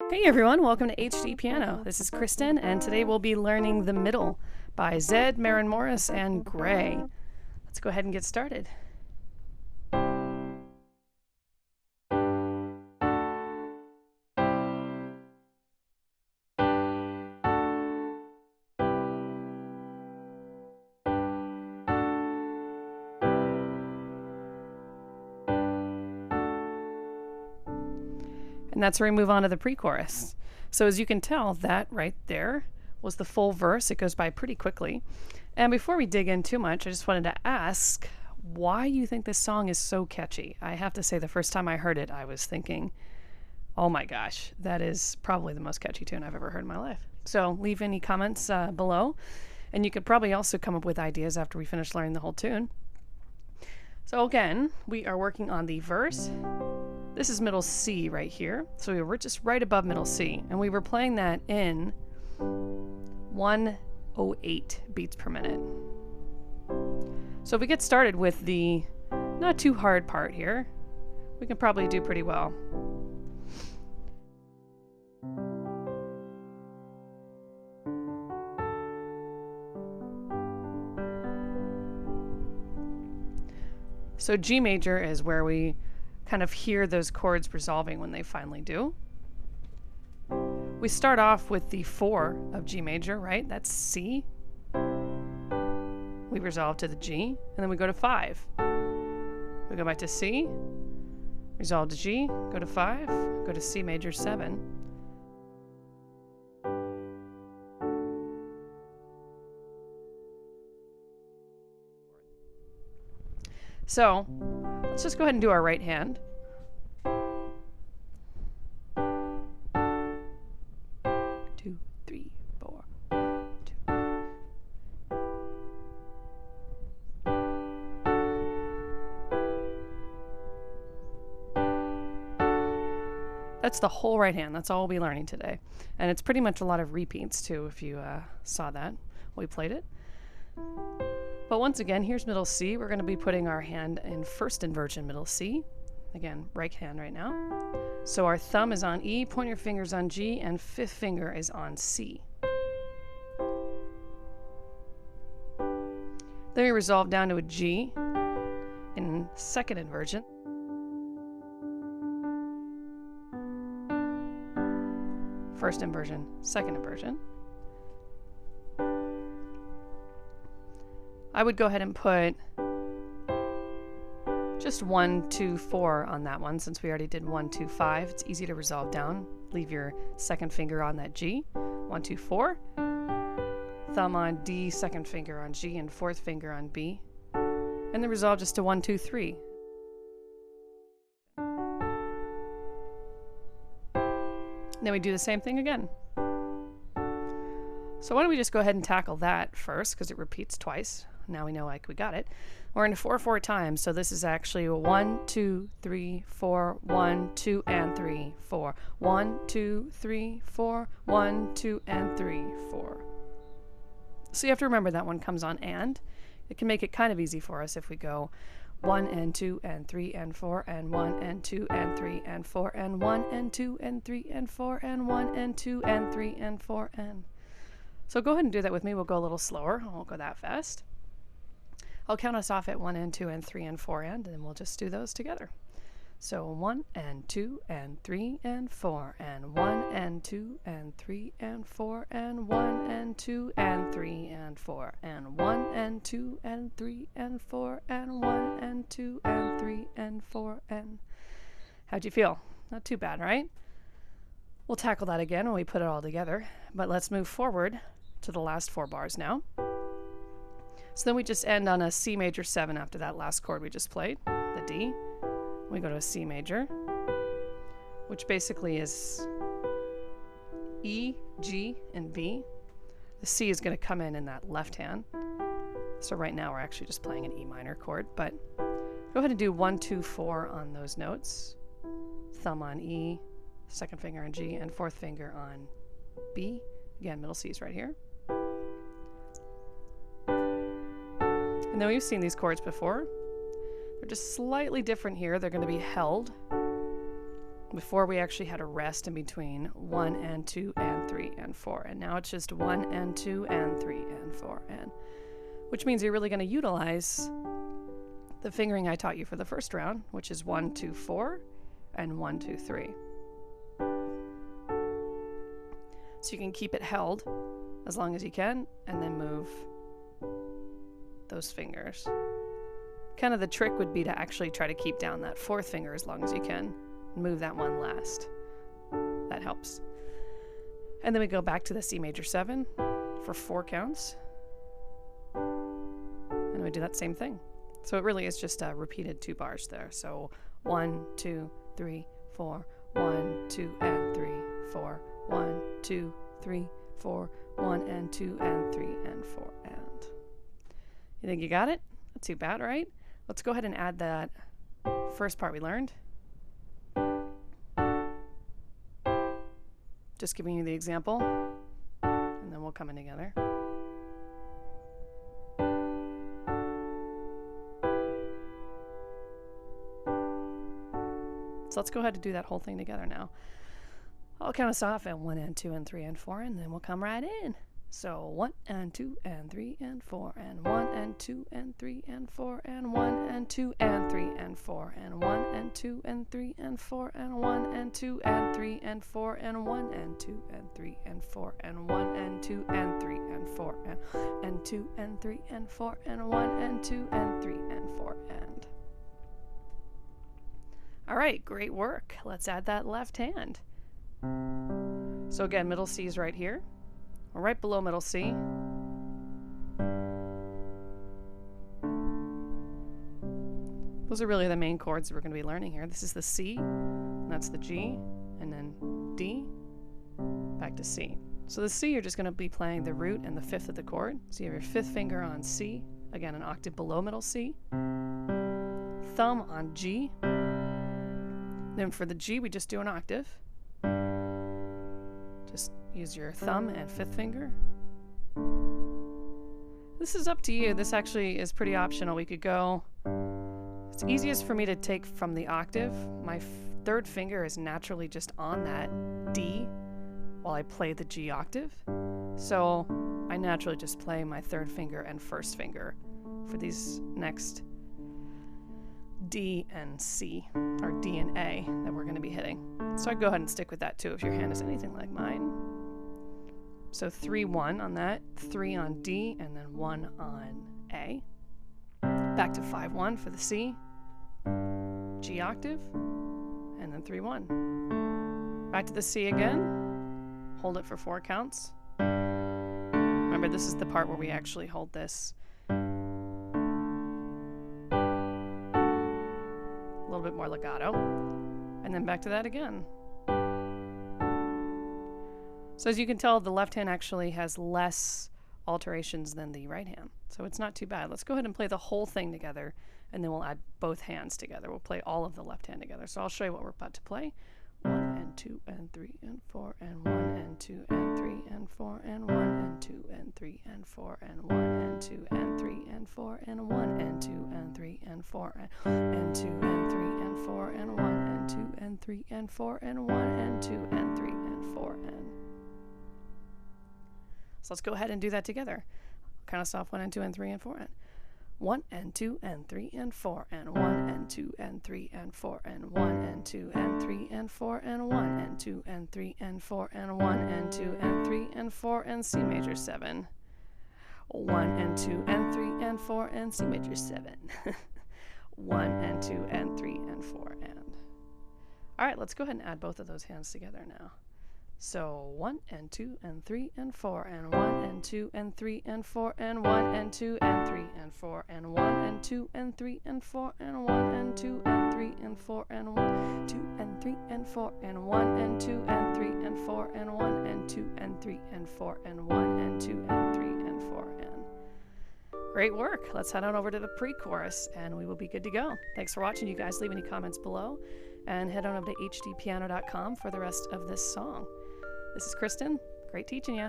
Hey everyone, welcome to HDpiano. This is Kristen, and today we'll be learning The Middle by Zedd, Maren, and Grey. Let's go ahead and get started. And that's where we move on to the pre-chorus. So as you can tell, that right there was the full verse. It goes by pretty quickly. And before we dig in too much, I just wanted to ask why you think this song is so catchy. I have to say, the first time I heard it, I was thinking, oh my gosh, that is probably the most catchy tune I've ever heard in my life. So leave any comments below. And you could probably also come up with ideas after we finish learning the whole tune. So again, we are working on the verse. This is middle C right here. So we were just right above middle C. And we were playing that in 108 beats per minute. So if we get started with the not too hard part here, we can probably do pretty well. So G major is where we kind of hear those chords resolving when they finally do. We start off with the 4 of G major, right? That's C. We resolve to the G, and then we go to 5. We go back to C, resolve to G, go to 5, go to C major 7. So let's just go ahead and do our right hand. Two, three, four, 1, 2. That's the whole right hand. That's all we'll be learning today. And it's pretty much a lot of repeats too, if you saw that when we played it. But once again, here's middle C. We're going to be putting our hand in first inversion middle C. Again, right hand right now. So our thumb is on E, point your fingers on G, and 5th finger is on C. Then we resolve down to a G in second inversion. First inversion, second inversion. I would go ahead and put just 1, 2, 4 on that one, since we already did 1, 2, 5. It's easy to resolve down. Leave your second finger on that G. 1, 2, 4. Thumb on D, second finger on G, and 4th finger on B. And then resolve just to 1, 2, 3. Then we do the same thing again. So why don't we just go ahead and tackle that first, because it repeats twice. Now we know we got it. We're in 4/4 times, so this is actually 1, 2, 3, 4, 1, 2, and 3, 4. 1, 2, 3, 4, 1, 2, and 3, 4. So you have to remember that one comes on and. It can make it kind of easy for us if we go 1 and 2 and 3 and 4 and 1 and 2 and 3 and 4 and 1 and 2 and 3 and 4 and 1 and 2 and 3 and 4 and. So go ahead and do that with me. We'll go a little slower. I won't go that fast. I'll count us off at 1 and 2 and 3 and 4 and then we'll just do those together. So 1 and 2 and 3 and 4 and 1 and 2 and 3 and 4 and 1 and 2 and 3 and 4 and 1 and 2 and 3 and 4 and 1 and 2 and 3 and 4 and. How'd you feel? Not too bad, right? We'll tackle that again when we put it all together, but let's move forward to the last 4 bars now. So then we just end on a C major 7 after that last chord we just played, the D. We go to a C major, which basically is E, G, and B. The C is going to come in that left hand. So right now we're actually just playing an E minor chord, but go ahead and do 1, 2, 4 on those notes. Thumb on E, second finger on G, and 4th finger on B. Again, middle C is right here. And then we've seen these chords before. They're just slightly different here. They're going to be held. Before we actually had a rest in between 1 and 2 and 3 and 4. And now it's just 1 and 2 and 3 and 4 and, which means you're really going to utilize the fingering I taught you for the first round, which is 1, 2, 4 and 1, 2, 3. So you can keep it held as long as you can and then move those fingers. Kind of the trick would be to actually try to keep down that fourth finger as long as you can. Move that one last. That helps. And then we go back to the C major 7 for 4 counts. And we do that same thing. So it really is just a repeated 2 bars there. So 1, 2, 3, 4, 1, 2, and 3, 4, 1, 2, 3, 4, 1, and 2, and 3, and 4, and. You think you got it? Not too bad, right? Let's go ahead and add that first part we learned. Just giving you the example, and then we'll come in together. So let's go ahead and do that whole thing together now. I'll count us off at 1 and 2 and 3 and 4, and then we'll come right in. So 1 and 2 and 3 and 4 and 1 and 2 and 3 and 4 and 1 and 2 and 3 and 4 and 1 and 2 and 3 and 4 and 1 and 2 and 3 and 4 and 1 and 2 and 3 and 4 and 1 and 2 and 3 and 4 and 2 and 3 and 4 and 1 and 2 and 3 and 4 and. All right, great work. Let's add that left hand. So again, middle C is right here. We're right below middle C. Those are really the main chords that we're going to be learning here. This is the C, and that's the G, and then D, back to C. So the C, you're just going to be playing the root and the 5th of the chord. So you have your 5th finger on C, again an octave below middle C. Thumb on G. Then for the G, we just do an octave. Just use your thumb and 5th finger. This is up to you. This actually is pretty optional. We could go, it's easiest for me to take from the octave. My 3rd finger is naturally just on that D while I play the G octave. So I naturally just play my 3rd finger and 1st finger for these next D and C, or D and A, that we're going to be hitting. So I'd go ahead and stick with that too if your hand is anything like mine. So 3, 1 on that, 3 on D, and then 1 on A. Back to 5, 1 for the C, G octave, and then 3, 1. Back to the C again, hold it for 4 counts. Remember, this is the part where we actually hold this a little bit more legato, and then back to that again. So as you can tell, the left hand actually has less alterations than the right hand, so it's not too bad. Let's go ahead and play the whole thing together, and then we'll add both hands together. We'll play all of the left hand together. So I'll show you what we're about to play. 1 and 2 and 3 and 4 and 1 and 2 and 3 and 4 and 1 and 2 and 3 and 4 and 1 and 2 and 3 and 4 and 1 and 2 and 3 and 4 and 2 and 3 and 4 and 1 and 2 and 3 and 4 and 1 and 2 and 3 and 4 and. So let's go ahead and do that together. Count us off 1 and 2 and 3 and 4 and. 1 and 2 and 3 and 4 and 1 and 2 and 3 and 4 and 1 and 2 and 3 and 4 and 1 and 2 and 3 and 4 and 1 and 2 and 3 and 4 and C major 7. 1 and 2 and 3 and 4 and C major 7. 1 and 2 and 3 and 4 and. All right, let's go ahead and add both of those hands together now. So 1 and 2 and 3 and 4 and 1 and 2 and 3 and 4 and 1 and 2 and 3 and 4 and 1 and 2 and 3 and 4 and 1 and 2 and 3 and 4 and 1, 2 and 3 and 4 and 1 and 2 and 3 and 4 and 1 and 2 and 3 and 4 and 1 and 2 and 3 and 4 and. Great work. Let's head on over to the pre-chorus and we will be good to go. Thanks for watching, you guys. Leave any comments below and head on over to HDpiano.com for the rest of this song. This is Kristen. Great teaching you.